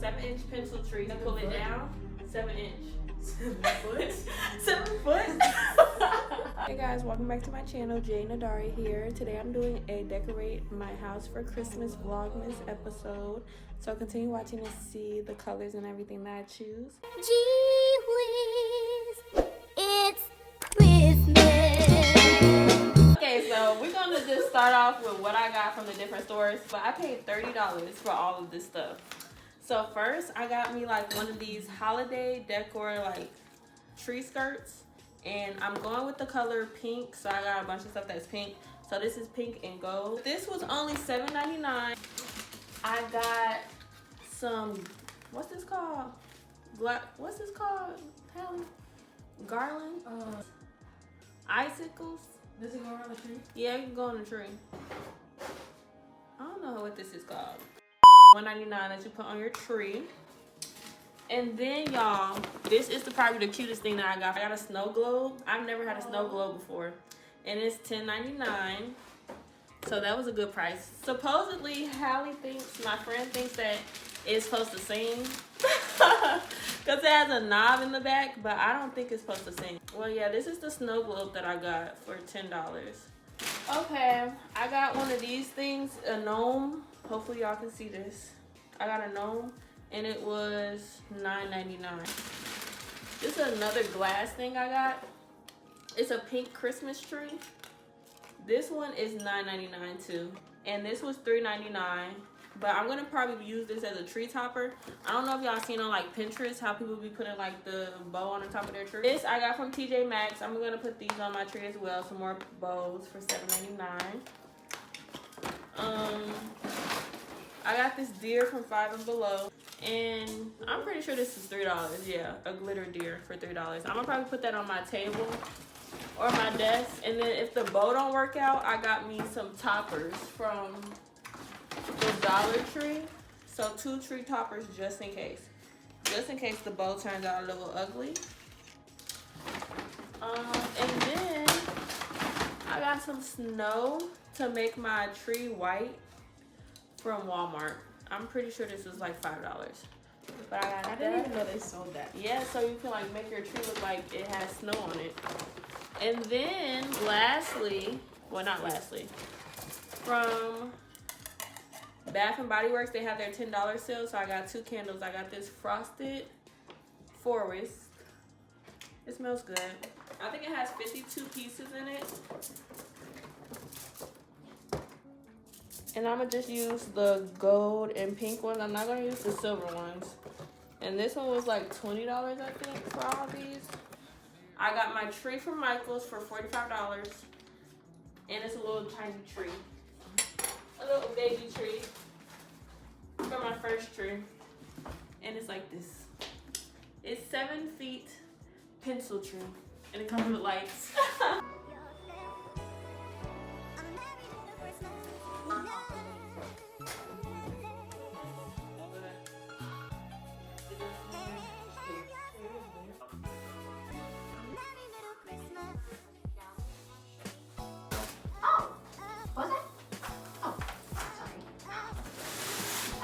7-inch pencil tree. To pull it down, 7-inch. 7 foot? 7 foot? Hey guys, welcome back to my channel. Jay Nadari here. Today I'm doing a decorate my house for Christmas Vlogmas episode. So continue watching to see the colors and everything that I choose. Gee whiz, it's Christmas. Okay, so we're gonna just start off with what I got from the different stores. But I paid $30 for all of this stuff. So first, I got me like one of these holiday decor like tree skirts. And I'm going with the color pink, so I got a bunch of stuff that's pink. So this is pink and gold. This was only $7.99. I got some, what's this called? What's this called, Hallie? Garland? Icicles? Does it go around the tree? Yeah, you can go on the tree. I don't know what this is called. $1.99 that you put on your tree. And then y'all, this is probably the cutest thing that I got. I got a snow globe. I've never had a snow globe before. And it's $10.99. So that was a good price. Supposedly, my friend thinks that it's supposed to sing. Because it has a knob in the back, but I don't think it's supposed to sing. Well, yeah, this is the snow globe that I got for $10. Okay, I got one of these things, a gnome. Hopefully y'all can see this. I got a gnome. And it was $9.99. This is another glass thing I got. It's a pink Christmas tree. This one is $9.99 too. And this was $3.99. But I'm gonna probably use this as a tree topper. I don't know if y'all seen on like Pinterest how people be putting like the bow on the top of their tree. This I got from TJ Maxx. I'm gonna put these on my tree as well. Some more bows for $7.99. I got this deer from Five and Below. And I'm pretty sure this is $3. Yeah, a glitter deer for $3. I'm gonna probably put that on my table or my desk. And then if the bow don't work out, I got me some toppers from the Dollar Tree. So 2 tree toppers just in case. Just in case the bow turns out a little ugly. And then I got some snow to make my tree white from Walmart. I'm pretty sure this was like $5. But I didn't even know they sold that. Yeah, so you can like make your tree look like it has snow on it. And then lastly, well not lastly, from Bath and Body Works, they have their $10 sale. So I got 2 candles. I got this Frosted Forest. It smells good. I think it has 52 pieces in it. And I'm going to just use the gold and pink ones. I'm not going to use the silver ones. And this one was like $20, I think, for all these. I got my tree from Michael's for $45. And it's a little tiny tree. A little baby tree. For my first tree. And it's like this. It's 7 feet pencil tree. And it comes with lights.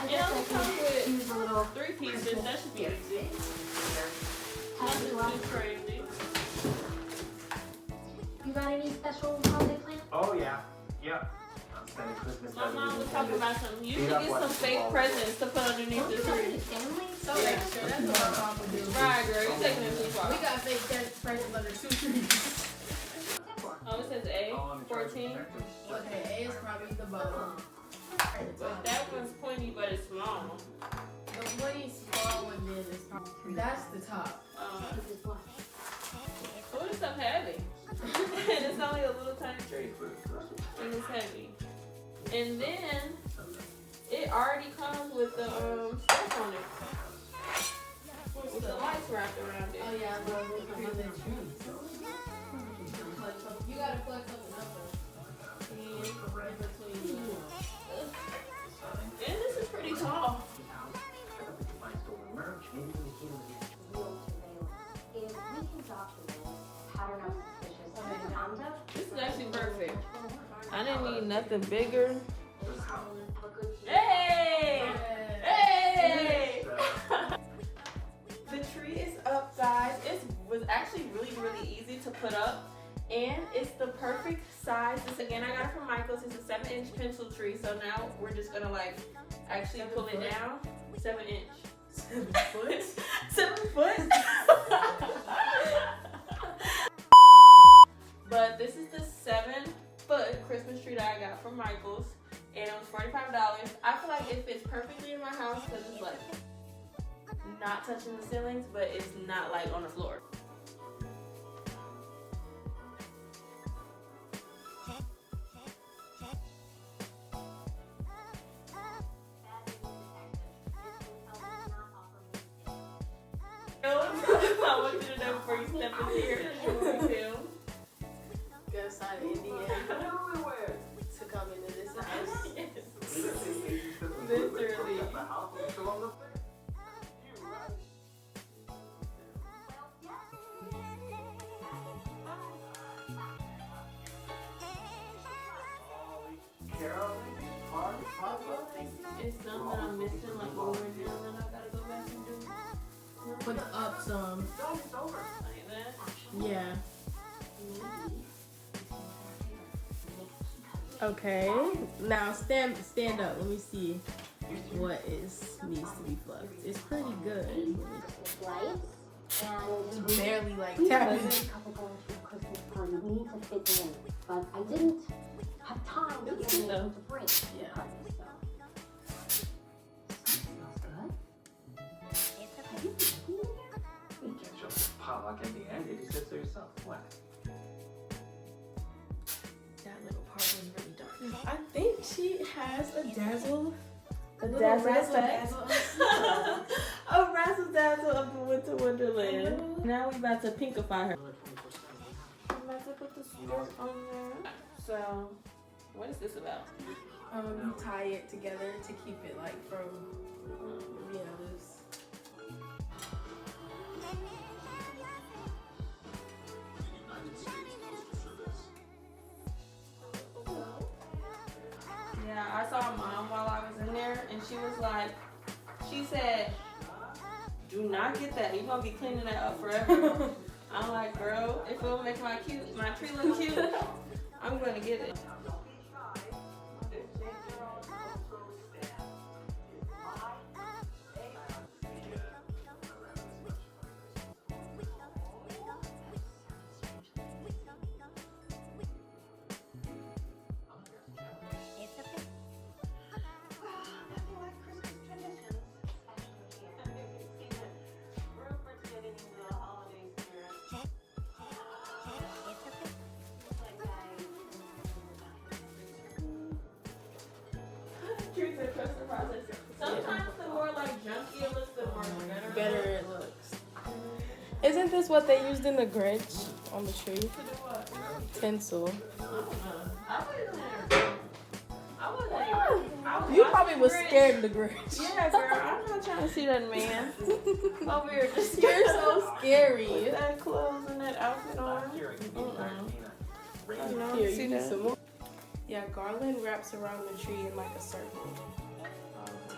It only comes with 3 pieces. That should be easy. Nothing too crazy. You got any special holiday plans? Oh yeah, yep. I'm spending Christmas. My mom was talking about something. You should get some fake presents to put underneath the tree. So extra. That's what my mom would do. Right, girl. You're taking it too far. We got fake presents under 2 trees. Oh, it says A, 14. Okay, A is probably the bottom. But that one's pointy, but it's small. The pointy small one then is probably, that's the top. Oh, this stuff heavy. And it's only a little tiny tree. And it's heavy. And then it already comes with the stuff on it. With the lights wrapped around it. Oh yeah, well, we can do that tree. You gotta plug something up though. And this is pretty tall. This is actually perfect. I didn't need nothing bigger. Hey! Hey! up. And it's the perfect size. This again, I got it from Michael's. It's a 7-inch pencil tree. So now we're just gonna like actually pull it down. 7-inch. 7 foot? 7 foot? But this is the 7-foot Christmas tree that I got from Michael's. And it was $45. I feel like it fits perfectly in my house because it's like not touching the ceilings, but it's not like on the floor. I want you to know before you step in here, you Go outside of Indiana to come into this house. literally. It's something that I'm missing, like over here, and then I gotta go back and do. Put the up some. Like that. Yeah. Okay. Now stand up. Let me see what needs to be plugged. It's pretty good. Lights and Barely like we that. had a couple going to a Christmas party. We need to fit in, but I didn't have time to It's get good, though. anything to bring. Yeah. Smells good. Have you been cleaning it? You can't show the potluck at the end. You sit there yourself. What? That little part was really dark. I think she has a dazzle. A little dazzle razzle effect. dazzle. A razzle dazzle of the Winter Wonderland. Now we about to pinkify her. I'm about to put the skirt on there. So, what is this about? You tie it together to keep it like from being loose. Yeah, I saw Mom while I was in there, and she was like, she said, do not get that. You're going to be cleaning that up forever. I'm like, girl, if it'll make my tree look cute, I'm going to get it. Sometimes the more like junky it looks, the more Better it looks. Isn't this what they used in the Grinch on the tree? To do what? Tinsel. You probably was scared of the Grinch. Yeah, girl, I'm not trying to see that man over here. Just You're so scary. with that clothes and that outfit on. Here, See you need that? some more. Yeah, garland wraps around the tree in like a circle.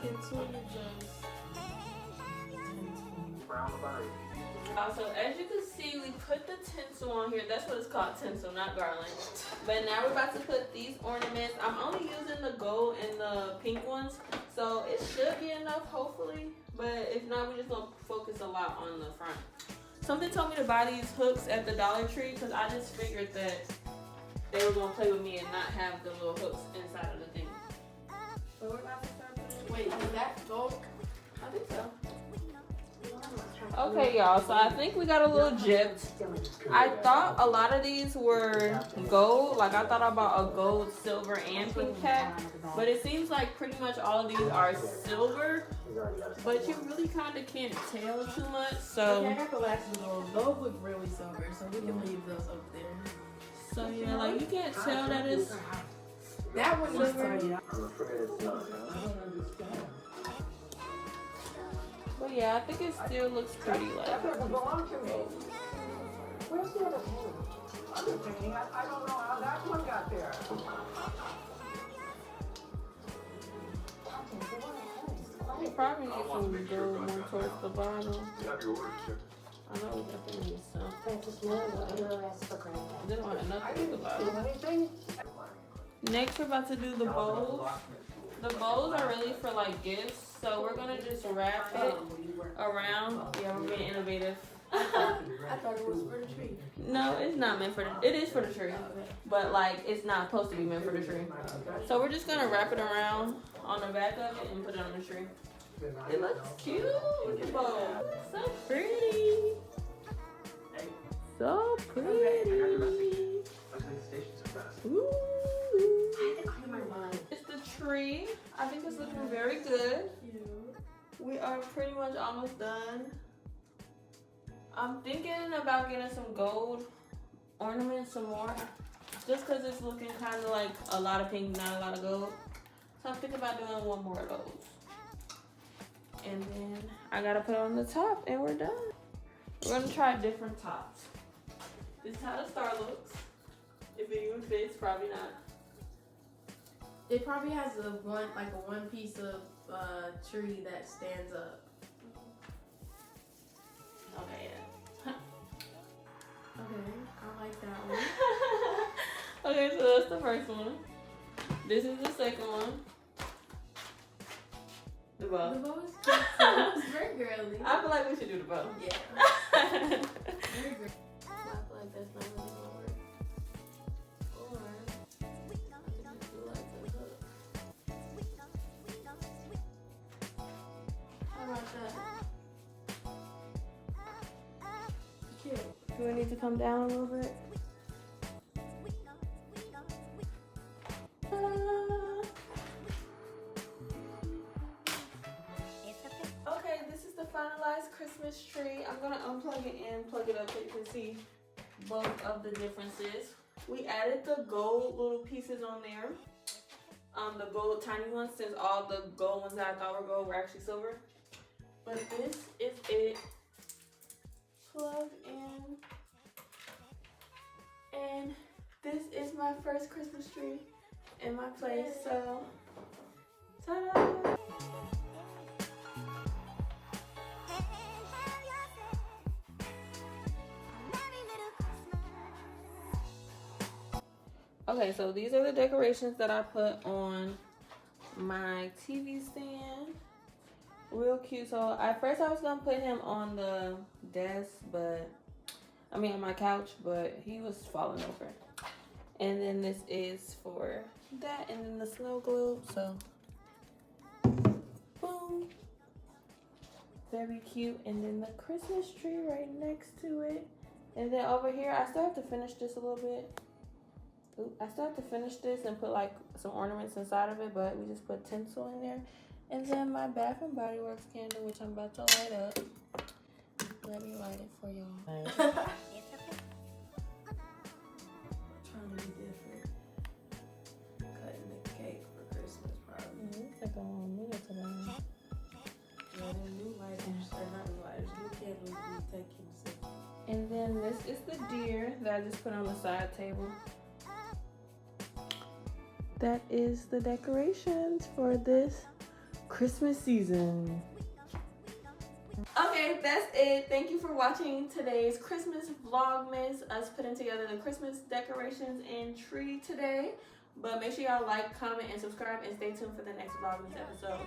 Tinsel Also, as you can see, we put the tinsel on here. That's what it's called, tinsel, not garland. But now we're about to put these ornaments. I'm only using the gold and the pink ones, so it should be enough, hopefully. But if not, we're just gonna focus a lot on the front. Something told me to buy these hooks at the Dollar Tree because I just figured that they were gonna play with me and not have the little hooks inside of the thing. So we're about to start putting. Wait, is that gold? I think so. Okay, y'all, so I think we got a little gypped. I thought a lot of these were gold. Like, I thought about a gold, silver, and pink pack. But it seems like pretty much all of these are silver. But you really kind of can't tell too much, Okay, I so... got the last gold. Those look really silver, so we can leave those up there. So, yeah, like, you can't tell that it's... That one looks like I'm afraid it's not. But, yeah, I think it still looks pretty, like... belong to me. Where's the other painting? Other painting? I don't know how that one got there. You probably need some gold more towards the bottom. You have your orders, sir. I know we definitely need some. Francis Miller will underarrest for granted. They don't have I nothing to didn't about. do anything. Next, we're about to do the bowls. The bowls are really for like gifts, so we're gonna just wrap it around. Yeah, we're being innovative. I thought it was for the tree. No, it's not meant for the. It is for the tree, but like it's not supposed to be meant for the tree. So we're just gonna wrap it around on the back of it and put it on the tree. It looks cute. Look at the bowl. So pretty. So pretty. Ooh. I had to clear my mind. It's the tree. I think it's looking very good. We are pretty much almost done. I'm thinking about getting some gold ornaments, some more. Just because it's looking kind of like a lot of pink, not a lot of gold. So I'm thinking about doing one more of those. And then I gotta put it on the top and we're done. We're gonna try different tops. This is how the star looks. If it even fits, probably not. It probably has a one piece of tree that stands up. Okay, yeah. Okay, I like that one. Okay, so that's the first one. This is the second one. The bow. The bow is cute too. It's very girly. I feel like we should do the bow. Yeah. I Very girly. feel like that's not really gonna work. Or I could just do like the hook. How about that? Cute. Do we need to come down a little bit? Okay, this is the finalized Christmas tree. I'm gonna unplug it and plug it up so you can see both of the differences. We added the gold little pieces on there. The gold tiny ones, since all the gold ones that I thought were gold were actually silver. But this is it. Plug in. And this is my first Christmas tree in my place, so ta-da! Okay, so these are the decorations that I put on my TV stand. Real cute. So at first I was gonna put him on the desk, on my couch, but he was falling over. And then this is for that, and then the snow globe. So boom, very cute. And then the Christmas tree right next to it. And then over here, I still have to finish this a little bit. I still have to finish this and put like some ornaments inside of it, but we just put tinsel in there. And then my Bath and Body Works candle, which I'm about to light up. Let me light it for y'all. Trying to be different. Cutting the cake for Christmas, probably. It's like a long minute to learn. Yeah, the new lighters, or not new lighters, new candles be taking some. And then this is the deer that I just put on the side table. That is the decorations for this Christmas season. Okay, that's it. Thank you for watching today's Christmas Vlogmas, us putting together the Christmas decorations and tree today. But make sure y'all like, comment, and subscribe, and stay tuned for the next Vlogmas episode.